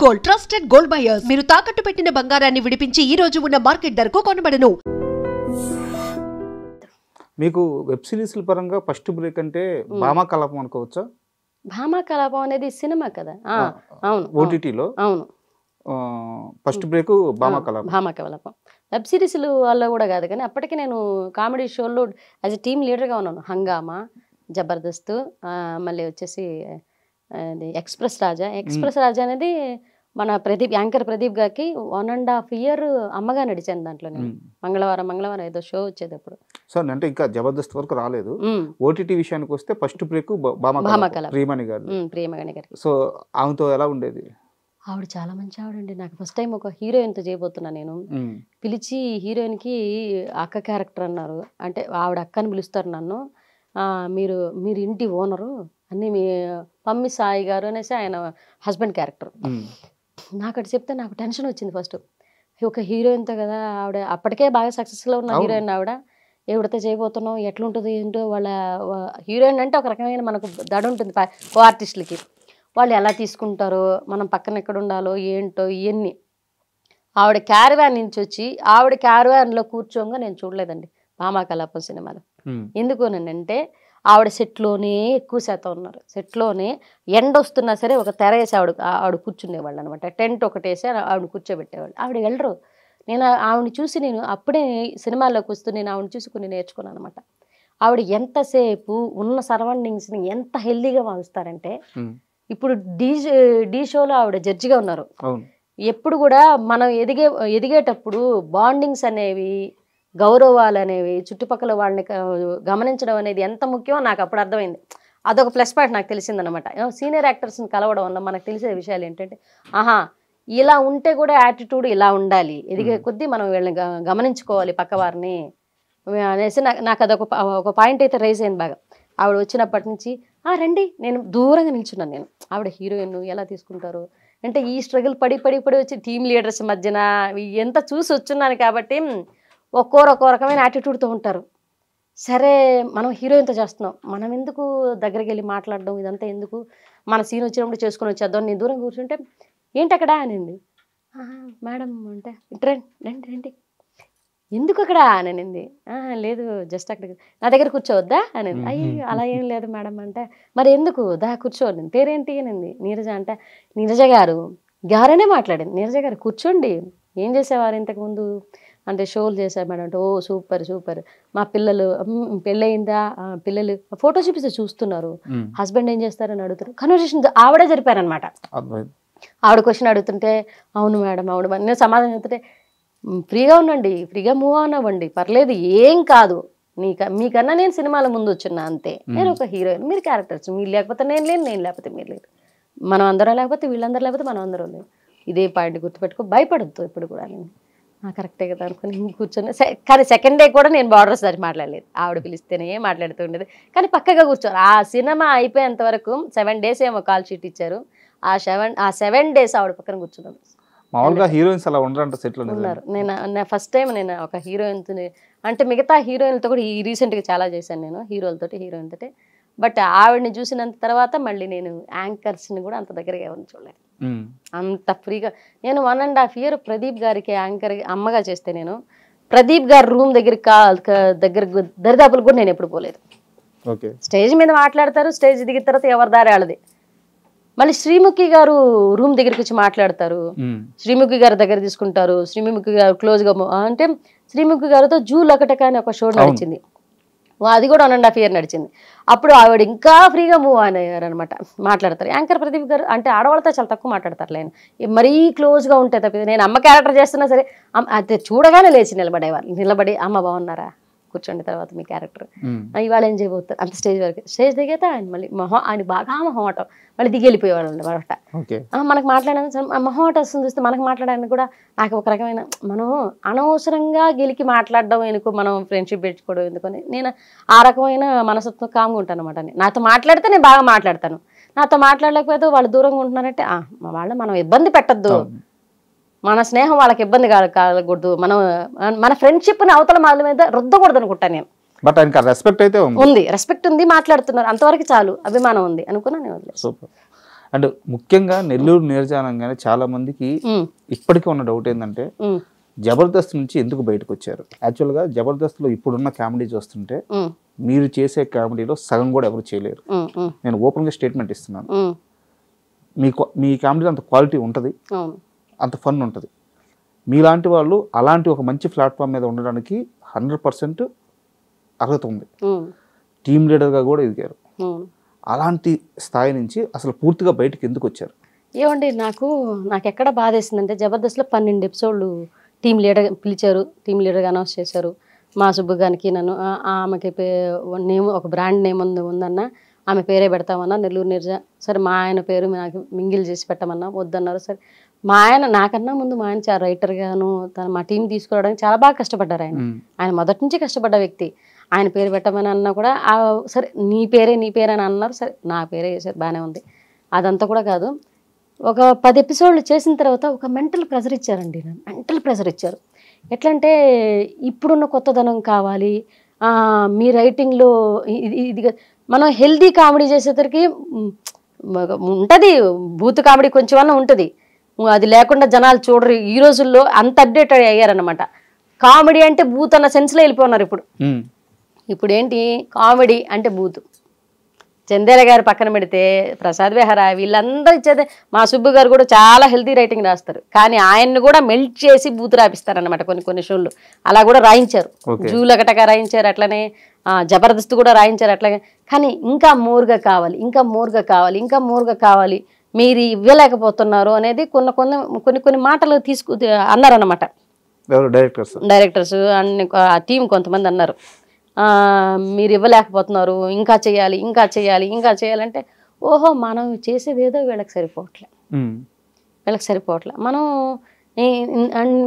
Gold trusted gold buyers మీరు తాకట్టు పెట్టిన బంగారాన్ని విడిపించి ఈ రోజు ఉన్న మార్కెట్ ధరకు కొనబడను. మీకు వెబ్ సిరీస్ల పరంగా ఫస్ట్ బ్రేక్ అంటే భామా కలాపం అనుకోవచ్చా? భామా కలాపం అనేది సినిమా కదా. అవును, ఓటీటీలో అవును. First break Bhama Kalapam. Bhama Kalapam web సిరీస్లు వల్ల కూడా కాదు, కానీ అప్పటికి నేను కామెడీ షోల్లో యాజ్ ఎ టీమ్ లీడర్గా ఉన్నాను. హంగామా, జబర్దస్త్, మళ్ళీ వచ్చేసి ఎక్స్ప్రెస్ రాజా అనేది మన యాంకర్ ప్రదీప్ గారికి 1.5 year అమ్మగా నడిచాను దాంట్లో. నేను మంగళవారం ఏదో షో వచ్చేది అప్పుడు. సో అంటే ఇంకా జబర్దస్త్ వరకు రాలేదు. ఓటీటీ విషయానికి వస్తే ఫస్ట్ బ్రేక్ భామా కలాపం ప్రియమణి గారు. సో ఆమెతో ఎలా ఉండేది? ఆవిడ చాలా మంచి ఆవిడండి. నాకు ఫస్ట్ టైం ఒక హీరోయిన్తో చేయబోతున్నా నేను. పిలిచి హీరోయిన్కి అక్క క్యారెక్టర్ అన్నారు. అంటే ఆవిడ అక్కని పిలుస్తారు నన్ను. మీరు ఇంటి ఓనరు అన్నీ మీ పమ్మి సాయి గారు అనేసి ఆయన హస్బెండ్ క్యారెక్టర్. నాకు అటు చెప్తే నాకు టెన్షన్ వచ్చింది ఫస్ట్. ఒక హీరోయిన్తో కదా, ఆవిడ అప్పటికే బాగా సక్సెస్ఫుల్ ఉన్న హీరోయిన్ ఆవిడ. ఎవరితో చేయబోతున్నాం, ఎట్లుంటుంది ఏంటో. వాళ్ళ హీరోయిన్ అంటే ఒక రకమైన మనకు దడ ఉంటుంది కో ఆర్టిస్టులకి. వాళ్ళు ఎలా తీసుకుంటారో, మనం పక్కన ఎక్కడ ఉండాలో ఏంటో ఇవన్నీ. ఆవిడ క్యారవాన్ నుంచి వచ్చి ఆవిడ క్యారవాన్లో కూర్చోగా నేను చూడలేదండి భామా కలాపం సినిమాలో. ఎందుకోనంటే ఆవిడ సెట్లోనే ఎక్కువ శాతం ఉన్నారు. సెట్లోనే ఎండ వస్తున్నా సరే ఒక తెర వేసి ఆవిడ కూర్చునేవాళ్ళు అనమాట. టెంట్ ఒకటి వేసి ఆవిడ కూర్చోబెట్టేవాళ్ళు. ఆవిడ వెళ్ళరు. నేను ఆవిడని చూసి నేను అప్పుడే సినిమాల్లోకి వస్తూ నేను ఆవిడని చూసి కొన్ని నేర్చుకున్నాను అనమాట. ఆవిడ ఎంతసేపు ఉన్న సరౌండింగ్స్ని ఎంత హెల్దీగా భావిస్తారంటే, ఇప్పుడు డీ షోలో ఆవిడ జడ్జిగా ఉన్నారు. ఎప్పుడు కూడా మనం ఎదిగేటప్పుడు బాండింగ్స్ అనేవి, గౌరవాలు అనేవి, చుట్టుపక్కల వాళ్ళని గమనించడం అనేది ఎంత ముఖ్యమో నాకు అప్పుడు అర్థమైంది. అదొక ప్లస్ పాయింట్ నాకు తెలిసిందనమాట. సీనియర్ యాక్టర్స్ని కలవడం వల్ల మనకు తెలిసే విషయాలు ఏంటంటే, ఇలా ఉంటే కూడా యాటిట్యూడ్ ఇలా ఉండాలి, ఎదిగే కొద్దీ మనం వీళ్ళని గమనించుకోవాలి పక్కవారిని అనేసి నాకు అదొక పాయింట్ అయితే రైజ్ అయింది బాగా. ఆవిడ వచ్చినప్పటి నుంచి రండి, నేను దూరంగా నిల్చున్నాను. నేను ఆవిడ హీరోయిన్ ఎలా తీసుకుంటారు అంటే, ఈ స్ట్రగుల్ పడి వచ్చి టీమ్ లీడర్స్ మధ్యన ఎంత చూసి వచ్చున్నాను కాబట్టి ఒక్కో రకమైన యాటిట్యూడ్తో ఉంటారు. సరే, మనం హీరోయిన్తో చేస్తున్నాం, మనం ఎందుకు దగ్గరికి వెళ్ళి మాట్లాడడం, ఇదంతా ఎందుకు, మన సీన్ వచ్చినప్పుడు చేసుకుని వచ్చేద్దాం. నేను దూరం కూర్చుంటే ఏంటి అక్కడ అనింది. మేడం అంటే రండి ఎందుకు అక్కడ అనింది. లేదు జస్ట్ అక్కడికి నా దగ్గర కూర్చోవద్దా అనింది. అయ్యో అలా ఏం లేదు మేడం అంటే, మరి ఎందుకు కూర్చోండి, పేరేంటి అనింది. నీరజ అంటే, నీరజ గారనే మాట్లాడింది. నీరజ గారు కూర్చోండి, ఏం చేసేవారు ఇంతకుముందు అంటే, షోలు చేశారు మేడం అంటే, ఓ సూపర్ మా పిల్లలు పెళ్ళయిందా, పిల్లలు ఫోటో చూపిస్తే చూస్తున్నారు, హస్బెండ్ ఏం చేస్తారని అడుగుతారు. కన్వర్సేషన్ ఆవిడే జరిపారనమాట. ఆవిడ క్వశ్చన్ అడుగుతుంటే, అవును మేడం నేను సమాధానం చెప్తుంటే, ఫ్రీగా ఉండండి, ఫ్రీగా మూవ్ ఆన్ అవ్వండి, పర్లేదు, ఏం కాదు, మీకన్నా నేను సినిమాల ముందు వచ్చున్నా అంతే. నేను ఒక హీరోయిన్, మీరు క్యారెక్టర్స్, మీరు లేకపోతే నేను లేను, నేను లేకపోతే మీరు లేరు, మనం అందరం లేకపోతే వీళ్ళందరూ లేకపోతే మనం అందరం లేదు. ఇదే పాయింట్ గుర్తుపెట్టుకో, భయపడద్దు ఇప్పుడు కూడా. నేను కరెక్టే కదా అనుకుని కూర్చొని, కానీ సెకండ్ డే కూడా నేను బార్డర్స్ దాటి మాట్లాడలేదు. ఆవిడ పిలిస్తేనే మాట్లాడుతూ ఉండేది, కానీ పక్కగా కూర్చోరు. ఆ సినిమా అయిపోయేంత వరకు 7 days ఏమో కాల్ షీట్ ఇచ్చారు. ఆ 7 days ఆవిడ పక్కన కూర్చున్నాను. మామూలుగా హీరోయిన్స్ అలా ఉండరంట సెట్లో? ఉన్నారు. నేను ఫస్ట్ టైం నేను ఒక హీరోయిన్తో, అంటే మిగతా హీరోయిన్లతో కూడా రీసెంట్గా చాలా చేశాను నేను, హీరోయిన్ తోటి. బట్ ఆవిడని చూసినంత తర్వాత మళ్ళీ నేను యాంకర్స్ని కూడా అంత దగ్గరగా ఎవరిని చూడలేదు, అంత ఫ్రీగా. నేను 1.5 year ప్రదీప్ గారికి యాంకర్ అమ్మగా చేస్తే, నేను ప్రదీప్ గారి రూమ్ దగ్గర దరిదాపులు కూడా నేను ఎప్పుడు పోలేదు. స్టేజ్ మీద మాట్లాడతారు, స్టేజ్ దిగిన తర్వాత ఎవరి దారి వాళ్ళది. మళ్ళీ శ్రీముఖి గారు రూమ్ దగ్గరికి వచ్చి మాట్లాడతారు, శ్రీముఖి గారి దగ్గర తీసుకుంటారు. శ్రీముఖి గారు క్లోజ్గా అంటే, శ్రీముఖి గారితో జూ లకటక అని ఒక షో నడిచింది, అది కూడా 1.5 year నడిచింది. అప్పుడు ఆవిడ ఇంకా ఫ్రీగా మూవ్ అయ్యారు అనమాట, మాట్లాడతారు. యాంకర్ ప్రదీప్ గారు అంటే ఆడవాళ్ళతో చాలా తక్కువ మాట్లాడతారు. నేను మరీ క్లోజ్గా ఉంటే తప్పితే, నేను అమ్మ క్యారెక్టర్ చేస్తున్నా సరే అది చూడగానే లేచి నిలబడి అమ్మ బాగున్నారా, కూర్చోండి, తర్వాత మీ క్యారెక్టర్ ఇవాళ ఏం చేయబోతారు, అంత స్టేజ్ వరకు. స్టేజ్ దిగైతే ఆయన మళ్ళీ ఆయన బాగా మొహమాటం, మళ్ళీ దిగి వెళ్ళిపోయేవాళ్ళు అనమాట. మనకు మాట్లాడడానికి మొహమాటం వస్తుంది చూస్తే, మనకు మాట్లాడడానికి కూడా నాకు ఒక రకమైన, మనం అనవసరంగా గెలికి మాట్లాడడం ఎందుకు, మనం ఫ్రెండ్షిప్ పెంచుకోవడం ఎందుకని నేను ఆ రకమైన మనసత్వం కామ్గా ఉంటాను అనమాట. నాతో మాట్లాడితే నేను బాగా మాట్లాడతాను, నాతో మాట్లాడలేకపోతే వాళ్ళు దూరంగా ఉంటున్నారంటే వాళ్ళు మనం ఇబ్బంది పెట్టద్దు, మన స్నేహం వాళ్ళకి ఇబ్బంది కలగకూడదు, మన ఫ్రెండ్షిప్ని అవతల వాళ్ళ మీద రుద్దకూడదు అనుకుంటాను నేను. బట్ ఆయనకి రెస్పెక్ట్ అయితే ఉంది, రెస్పెక్ట్ ఉంది, మాట్లాడుతున్నారు, అంతవరకు చాలు, అభిమానం ఉంది అనుకున్నా నేను. సూపర్. అంటే ముఖ్యంగా నెల్లూరు నీరజానంగానే చాలా మందికి ఇప్పటికీ ఉన్న డౌట్ ఏంటంటే జబర్దస్త్ నుంచి ఎందుకు బయటకు వచ్చారు? యాక్చువల్గా జబర్దస్త్లో ఇప్పుడున్న కామెడీ చూస్తుంటే మీరు చేసే కామెడీలో సగం కూడా ఎవరు చేయలేరు. నేను ఓపెన్గా స్టేట్మెంట్ ఇస్తున్నాను. మీ కామెడీలో అంత క్వాలిటీ ఉంటుంది, అంత ఫన్ ఉంటుంది. మీలాంటి వాళ్ళు అలాంటి ఒక మంచి ప్లాట్ఫామ్ మీద ఉండడానికి 100% అర్హత ఉంది. టీమ్ లీడర్గా కూడా ఎదిగారు. అలాంటి స్థాయి నుంచి అసలు పూర్తిగా బయటకు ఎందుకు వచ్చారు? ఏమండి, నాకు ఎక్కడ బాధేసిందంటే జబర్దస్త్లో 12 ఎపిసోడ్లు టీమ్ లీడర్ పిలిచారు, టీమ్ లీడర్గా అనౌన్స్ చేశారు. మా సుబ్బుగానికి నన్ను ఆమెకి నేమ్ ఒక బ్రాండ్ నేమ్ ఉందన్న, ఆమె పేరే పెడతామన్నా నెల్లూరు నీరజ. సరే మా ఆయన పేరు నాకు మింగిల్ చేసి పెట్టమన్నా, వద్దన్నారు. సరే మా ఆయన నాకన్నా ముందు మా ఆయన చాలా రైటర్గాను మా టీం తీసుకురావడానికి చాలా బాగా కష్టపడ్డారు. ఆయన మొదటి నుంచి కష్టపడ్డ వ్యక్తి. ఆయన పేరు పెట్టమని అన్నా కూడా సరే నీ పేరే అని అన్నారు. సరే నా పేరే చేశారు, బాగానే ఉంది. అదంతా కూడా కాదు, ఒక 10 ఎపిసోడ్లు చేసిన తర్వాత ఒక మెంటల్ ప్రెజర్ ఇచ్చారండి. మెంటల్ ప్రెజర్ ఇచ్చారు. ఎట్లా అంటే ఇప్పుడున్న కొత్తదనం కావాలి, మీ రైటింగ్లో ఇది మనం హెల్దీ కామెడీ చేసేసరికి ఉంటుంది, బూత్ కామెడీ కొంచెమన్నా ఉంటుంది, అది లేకుండా జనాలు చూడరు. ఈ రోజుల్లో అంత అప్డేట్ అయ్యారనమాట. కామెడీ అంటే బూత్ అన్న సెన్స్లో వెళ్ళిపోతున్నారు. ఇప్పుడు ఏంటి కామెడీ అంటే బూత్. చందేల గారు పక్కన పెడితే ప్రసాద్ బెహరా వీళ్ళందరూ ఇచ్చేదే. మా సుబ్బు గారు కూడా చాలా హెల్తీ రైటింగ్ రాస్తారు, కానీ ఆయన్ని కూడా మెల్ట్ చేసి బూత్ రాపిస్తారనమాట కొన్ని షోలు. అలా కూడా రాయించారు, జూలగటగా రాయించారు, అట్లనే జబర్దస్త్ కూడా రాయించారు అట్లాగే. కానీ ఇంకా మోర్గా కావాలి, ఇంకా మోర్గా కావాలి, ఇంకా మోర్గా కావాలి, మీరు ఇవ్వలేకపోతున్నారు అనేది కొన్ని మాటలు అన్నారన్నమాట డైరెక్టర్స్ అన్ని టీం కొంతమంది అన్నారు. మీరు ఇవ్వలేకపోతున్నారు, ఇంకా చేయాలి, ఇంకా చేయాలి, ఇంకా చేయాలంటే ఓహో మనం చేసేది ఏదో వీళ్ళకి సరిపోవట్లే.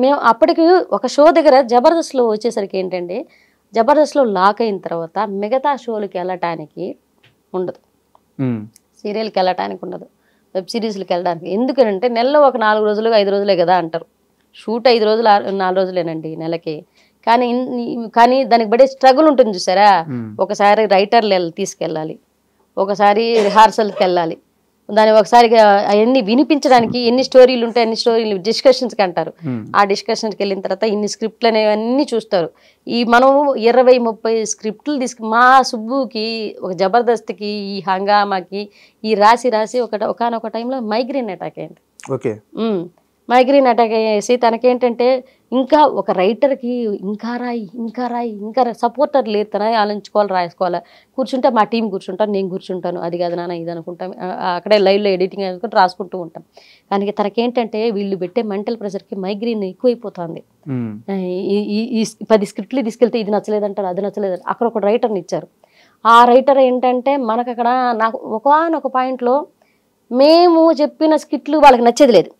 మేము అప్పటికి ఒక షో దగ్గర జబర్దస్త్లో వచ్చేసరికి ఏంటంటే జబర్దస్త్లో లాక్ అయిన తర్వాత మిగతా షోలకి వెళ్ళటానికి ఉండదు, సీరియల్కి వెళ్ళటానికి ఉండదు, వెబ్ సిరీస్లకి వెళ్ళడానికి. ఎందుకంటే నెలలో ఒక 4 రోజులు 5 రోజులే కదా అంటారు. షూట్ 5 రోజులు 4 రోజులేనండి నెలకి. కానీ దానికి పడే స్ట్రగుల్ ఉంటుంది చూసారా. ఒకసారి రైటర్లు తీసుకెళ్ళాలి, ఒకసారి రిహార్సల్కి వెళ్ళాలి, దాని ఒకసారి అవన్నీ వినిపించడానికి ఎన్ని స్టోరీలు ఉంటాయి, అన్ని స్టోరీలు డిస్కషన్స్కి అంటారు. ఆ డిస్కషన్స్కి వెళ్ళిన తర్వాత ఇన్ని స్క్రిప్ట్లు అనేవన్నీ చూస్తారు. మనం 20-30 స్క్రిప్ట్లు మా సుబ్బుకి ఒక జబర్దస్త్కి ఈ హంగామాకి ఈ రాసి ఒకనొక టైంలో మైగ్రేన్ అటాక్ అయింది. మైగ్రేన్ అటాక్ అయ్యేసి తనకేంటంటే ఇంకా ఒక రైటర్కి ఇంకా రాయి సపోర్టర్ లేదు, తన ఆలోచించుకోవాలి, రాసుకోవాలి. కూర్చుంటే మా టీం కూర్చుంటాను, నేను కూర్చుంటాను, అది కాదు నాన్న ఇది అనుకుంటాం, అక్కడే లైవ్లో ఎడిటింగ్ అనుకుంటూ రాసుకుంటూ ఉంటాం. కానీ తనకేంటంటే వీళ్ళు పెట్టే మెంటల్ ప్రెషర్కి మైగ్రేన్ ఎక్కువైపోతుంది. ఈ 10 స్క్రిప్ట్లు తీసుకెళ్తే ఇది నచ్చలేదంటారు, అది నచ్చలేదంటారు. అక్కడ ఒక రైటర్ని ఇచ్చారు. ఆ రైటర్ ఏంటంటే మనకు అక్కడ నాకు ఒకనొక పాయింట్లో మేము చెప్పిన స్క్రిప్ట్లు వాళ్ళకి నచ్చేది లేదు,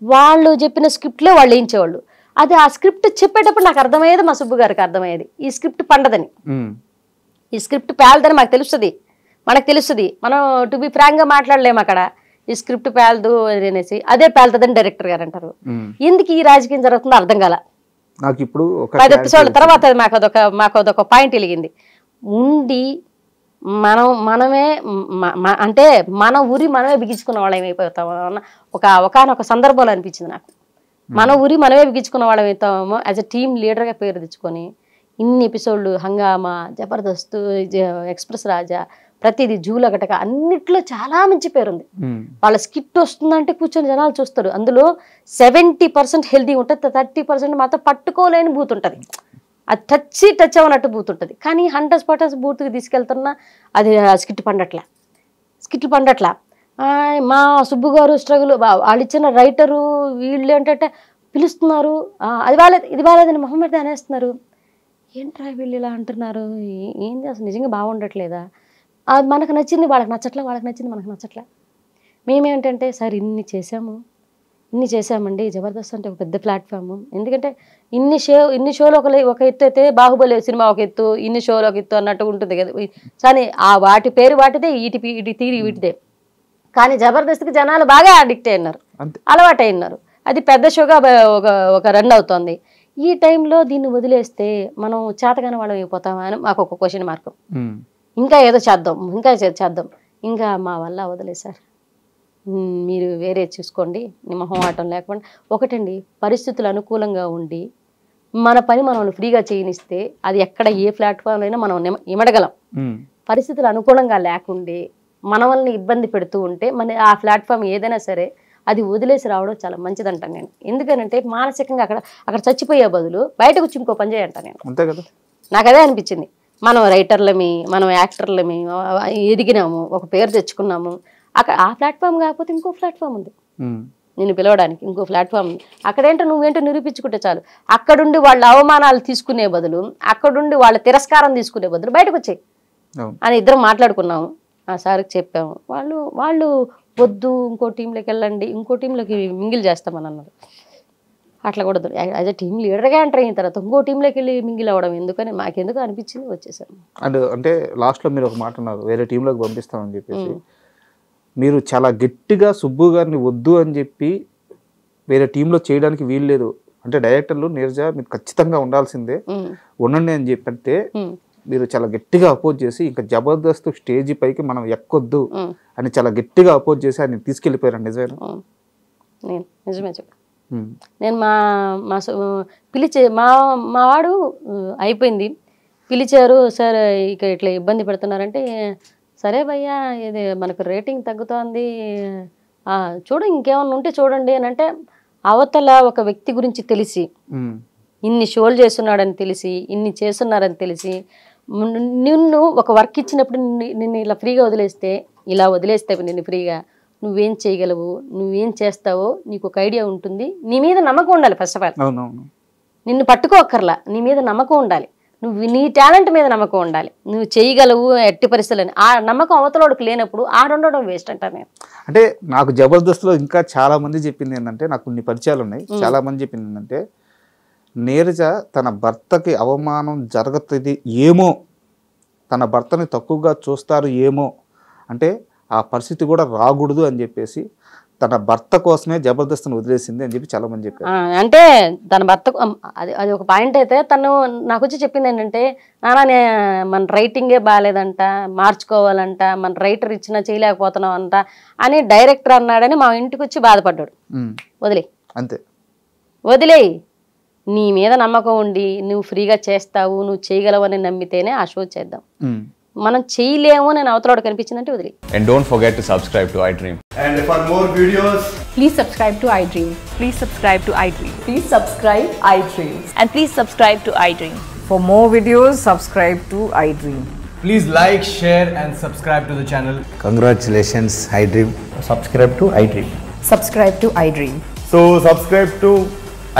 వాళ్ళు చెప్పిన స్క్రిప్ట్లే వాళ్ళు వేయించేవాళ్ళు. అది ఆ స్క్రిప్ట్ చెప్పేటప్పుడు నాకు అర్థమయ్యేది, మా సుబ్బు గారికి అర్థమయ్యేది ఈ స్క్రిప్ట్ పండదని, ఈ స్క్రిప్ట్ పేలదని మనకు తెలుస్తుంది. మనం టు బి ఫ్రాంక్గా మాట్లాడలేము అక్కడ. ఈ స్క్రిప్ట్ పేలదు అనేసి అదే పేలుతుందని డైరెక్టర్ గారు అంటారు. ఎందుకు ఈ రాజకీయం జరుగుతుందో అర్థం కాల నాకు. ఇప్పుడు 10 ఎపిసోడ్ల తర్వాత మాకు అదొక పాయింట్ వెలిగింది. మనమే అంటే మన ఊరి మనమే బిగించుకున్న వాళ్ళం అయిపోతాము అన్న ఒకనొక సందర్భంలో అనిపించింది నాకు. మన ఊరి మనమే బిగించుకున్న వాళ్ళం అవుతామేమో. యాజ్ ఎ టీమ్ లీడర్గా పేరు తెచ్చుకొని ఇన్ని ఎపిసోడ్లు హంగామా, జబర్దస్త్, ఎక్స్ప్రెస్ రాజా, ప్రతిదీ జూలగటక అన్నిట్లో చాలా మంచి పేరుంది. వాళ్ళ స్కిట్ వస్తుందంటే కూర్చొని జనాలు చూస్తారు. అందులో 70% హెల్తీ ఉంటుంది, 30% మాత్రం పట్టుకోలేని బూత్ ఉంటుంది. అది టచ్ అవ్వనట్టు బూత్ ఉంటుంది. కానీ 100% బూత్కి తీసుకెళ్తున్నా అది స్కిట్లు పండట్లా. మా సుబ్బు గారు స్ట్రగుల్, వాళ్ళు ఇచ్చిన రైటరు వీళ్ళు ఏంటంటే పిలుస్తున్నారు, అది బాగాలేదు ఇది బాగాలేదని మొహమ్మద్ అనేస్తున్నారు. ఏంట్రా వీళ్ళు ఇలా అంటున్నారు, ఏం చేస్తారు, నిజంగా బాగుండట్లేదా? అది మనకు నచ్చింది వాళ్ళకి నచ్చట్లే, వాళ్ళకి నచ్చింది మనకు నచ్చట్లే. మేమేంటంటే సార్ ఇన్ని చేసామండి. జబర్దస్త్ అంటే ఒక పెద్ద ప్లాట్ఫామ్. ఎందుకంటే ఇన్ని షోలు ఒక ఎత్తు అయితే బాహుబలి సినిమా ఒక ఎత్తు, ఇన్ని షోలు ఒక ఎత్తు అన్నట్టు ఉంటుంది కదా. కానీ వాటి పేరు వాటిదే, ఇటు తీరి వీటిదే. కానీ జబర్దస్త్కి జనాలు బాగా అడిక్ట్ అయినారు, అలవాటు అయినారు. అది పెద్ద షోగా ఒక రన్ అవుతుంది. ఈ టైంలో దీన్ని వదిలేస్తే మనం చేతగానే వాళ్ళం అయిపోతామా అని మాకు ఒక క్వశ్చన్ మార్క్. ఇంకా ఏదో చేద్దాం, ఇంకా మా వల్ల అవ్వదులే సార్, మీరు వేరే చూసుకోండి, మొహమాటం లేకుండా. ఒకటండి, పరిస్థితులు అనుకూలంగా ఉండి మన పని మనం ఫ్రీగా చేయనిస్తే అది ఎక్కడ ఏ ప్లాట్ఫామ్ అయినా మనం ఇమడగలం. పరిస్థితులు అనుకూలంగా లేకుండే మనల్ని ఇబ్బంది పెడుతూ ఉంటే మన ఆ ప్లాట్ఫామ్ ఏదైనా సరే అది వదిలేసి రావడం చాలా మంచిదంటాను నేను. ఎందుకనంటే మానసికంగా అక్కడ చచ్చిపోయే బదులు బయటకు వచ్చి ఇంకో పని చేయంటాను నేను. అంతే కదా, నాకు అదే అనిపించింది. మనం రైటర్లమి, మనం యాక్టర్లమి ఎదిగినాము, ఒక పేరు తెచ్చుకున్నాము. అక్కడ ఆ ప్లాట్ఫామ్ కాకపోతే ఇంకో ప్లాట్ఫామ్ ఉంది నిన్ను పిలవడానికి, ఇంకో ప్లాట్ఫామ్ ఉంది. అక్కడేంటో నువ్వేంటో నిరూపించుకుంటే చాలు. అక్కడుండి వాళ్ళ అవమానాలు తీసుకునే బదులు, అక్కడుండి వాళ్ళ తిరస్కారం తీసుకునే బదులు బయటకు వచ్చాయి అని ఇద్దరం మాట్లాడుకున్నాము. ఆ సార్కి చెప్పాము. వాళ్ళు వద్దు, ఇంకో టీంలోకి వెళ్ళండి, ఇంకో టీంలోకి మింగిల్ చేస్తామని అన్నారు. అట్లా కూడా యాజ్ అ టీమ్ లీడర్గా ఎంటర్ అయిన తర్వాత ఇంకో టీంలోకి వెళ్ళి మింగిల్ అవ్వడం ఎందుకని మాకెందుకు అనిపించింది, వచ్చేసాను. అంటే లాస్ట్లో మీరు ఒక మాట అన్నారు, వేరే టీంలోకి పంపిస్తామని చెప్పేసి. మీరు చాలా గట్టిగా సుబ్బు గారిని వద్దు అని చెప్పి వేరే టీంలో చేయడానికి వీలు లేదు అంటే డైరెక్టర్లు నీరజ మీరు ఖచ్చితంగా ఉండాల్సిందే, ఉండండి అని చెప్పంటే మీరు చాలా గట్టిగా అపోజ్ చేసి ఇంకా జబర్దస్త్ స్టేజ్ పైకి మనం ఎక్కొద్దు అని చాలా గట్టిగా అపోజ్ చేసి ఆయన తీసుకెళ్ళిపోయారు. నిజమేనా? నిజమే చెప్ప. నేను పిలిచే మా వాడు అయిపోయింది, పిలిచారు సార్ ఇక ఇట్లా ఇబ్బంది పెడుతున్నారంటే, సరే భయ్యా ఇది మనకు రేటింగ్ తగ్గుతోంది, చూడు ఇంకేమన్నా ఉంటే చూడండి అని అంటే, అవతల ఒక వ్యక్తి గురించి తెలిసి ఇన్ని షోలు చేస్తున్నాడని తెలిసి, ఇన్ని చేస్తున్నారని తెలిసి, నిన్ను ఒక వర్క్ ఇచ్చినప్పుడు నిన్ను ఇలా ఫ్రీగా వదిలేస్తే, ఇలా వదిలేస్తే నిన్ను ఫ్రీగా నువ్వేం చేయగలవు, నువ్వేం చేస్తావో నీకు ఒక ఐడియా ఉంటుంది. నీ మీద నమ్మకం ఉండాలి. ఫస్ట్ ఆఫ్ ఆల్ నిన్ను పట్టుకోక్కర్లా, నీ మీద నమ్మకం ఉండాలి, నువ్వు నీ టాలెంట్ మీద నమ్మకం ఉండాలి, నువ్వు చేయగలవు ఎట్టి పరిస్థితులని. ఆ నమ్మకం అవతలోడికి లేనప్పుడు ఆడుండడం వేస్ట్ అంటాను నేను. అంటే నాకు జబర్దస్త్లో ఇంకా చాలా మంది చెప్పింది ఏంటంటే, నాకు కొన్ని పరిచయాలు ఉన్నాయి, చాలా మంది చెప్పింది ఏంటంటే, నీరజ తన భర్తకి అవమానం జరుగుతుంది ఏమో, తన భర్తని తక్కువగా చూస్తారు ఏమో అంటే ఆ పరిస్థితి కూడా రాకూడదు అని చెప్పేసి తన భర్త కోసమే జబర్దస్త్ని వదిలేసింది అని చెప్పి చాలా మంది చెప్పారు. అంటే తన భర్త అది ఒక పాయింట్ అయితే, తను నాకు వచ్చి చెప్పింది ఏంటంటే, నాన్న మన రైటింగే బాగాలేదంట, మార్చుకోవాలంట, మన రైటర్ ఇచ్చినా చేయలేకపోతున్నాం అంట అని డైరెక్టర్ అన్నాడని మా ఇంటికి వచ్చి బాధపడ్డాడు. వదిలే, అంతే వదిలేయి, నీ మీద నమ్మకం ఉండి నువ్వు ఫ్రీగా చేస్తావు, నువ్వు చేయగలవని నమ్మితేనే ఆ షో చేద్దాం. మనం చేయలేము అని అవతలోడు కనిపించిందంటే వదిలే. And don't forget to subscribe to iDream. And for more videos, please subscribe to iDream. Please subscribe to iDream. Please subscribe iDream. And please subscribe to iDream. For more videos, subscribe to iDream. please like, share and subscribe to the channel. Congratulations, iDream. Subscribe to iDream. Subscribe to iDream. So subscribe to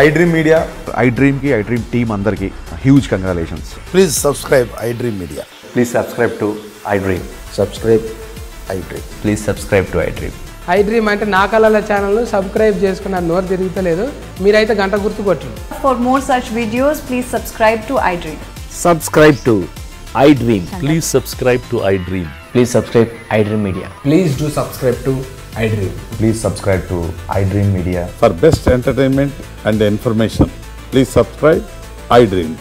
iDream Media. iDream ki iDream team andarki huge congratulations. Please subscribe iDream Media. Please subscribe to iDream. Subscribe iDream. Please subscribe to iDream. iDream అంటే నా కళల channel subscribe చేసుకున్న నోరు తిరుగుతలేదు, మీరైతే గంట గుర్తు కొట్టండి. For more such videos, please subscribe to iDream. Subscribe to iDream. Please subscribe to iDream. Please subscribe iDream Media. Please do subscribe to iDream. Please subscribe to iDream Media. For best entertainment and information, please subscribe iDream.